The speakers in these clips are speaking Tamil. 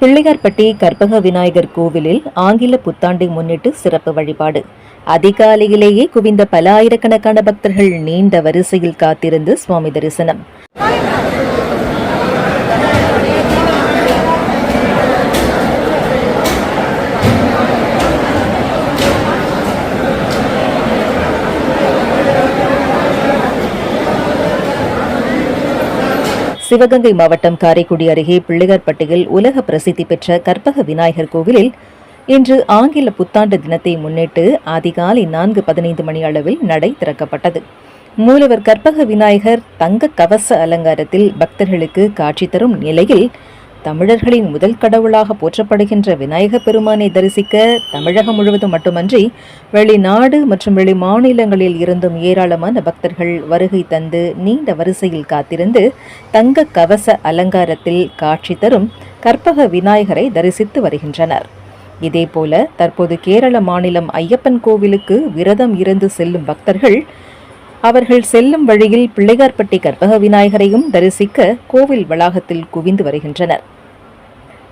பிள்ளையார்பட்டி கற்பக விநாயகர் கோவிலில் ஆங்கில புத்தாண்டை முன்னிட்டு சிறப்பு வழிபாடு. அதிகாலையிலேயே குவிந்த பல ஆயிரக்கணக்கான பக்தர்கள் நீண்ட வரிசையில் காத்திருந்து சுவாமி தரிசனம். சிவகங்கை மாவட்டம் காரைக்குடி அருகே பிள்ளையார்பட்டியில் உலக பிரசித்தி பெற்ற கற்பக விநாயகர் கோவிலில் இன்று ஆங்கில புத்தாண்டு தினத்தை முன்னிட்டு அதிகாலை 4:15 மணி அளவில் நடை திறக்கப்பட்டது. மூலவர் கற்பக விநாயகர் தங்க கவச அலங்காரத்தில் பக்தர்களுக்கு காட்சி தரும் நிலையில் தமிழர்களின் முதல் கடவுளாக போற்றப்படுகின்ற விநாயகப் பெருமானை தரிசிக்க தமிழகம் முழுவதும் மட்டுமன்றி வெளிநாடு மற்றும் வெளி மாநிலங்களில் இருந்தும் ஏராளமான பக்தர்கள் வருகை தந்து நீண்ட வரிசையில் காத்திருந்து தங்க கவச அலங்காரத்தில் காட்சி தரும் கற்பக விநாயகரை தரிசித்து வருகின்றனர். இதேபோல தற்போது கேரள மாநிலம் ஐயப்பன் கோவிலுக்கு விரதம் இருந்து செல்லும் பக்தர்கள் அவர்கள் செல்லும் வழியில் பிள்ளையார்பட்டி கற்பக விநாயகரையும் தரிசிக்க கோவில் வளாகத்தில் குவிந்து வருகின்றனர்.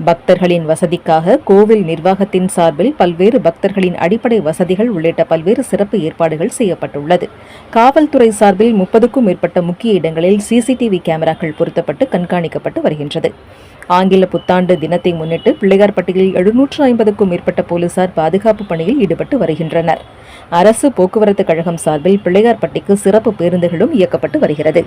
பக்தர்களின் வசதிக்காக கோவில் நிர்வாகத்தின் சார்பில் பல்வேறு பக்தர்களின் அடிப்படை வசதிகள் உள்ளிட்ட பல்வேறு சிறப்பு ஏற்பாடுகள் செய்யப்பட்டுள்ளது. காவல்துறை சார்பில் 30க்கும் மேற்பட்ட முக்கிய இடங்களில் சிசிடிவி கேமராக்கள் பொருத்தப்பட்டு கண்காணிக்கப்பட்டு வருகின்றது. ஆங்கில புத்தாண்டு தினத்தை முன்னிட்டு பிள்ளையார்பட்டியில் 750க்கும் மேற்பட்ட போலீசார் பாதுகாப்பு பணியில் ஈடுபட்டு வருகின்றனர். அரசு போக்குவரத்து கழகம் சார்பில் பிள்ளையார்பட்டிக்கு சிறப்பு பேருந்துகளும் இயக்கப்பட்டு வருகிறது.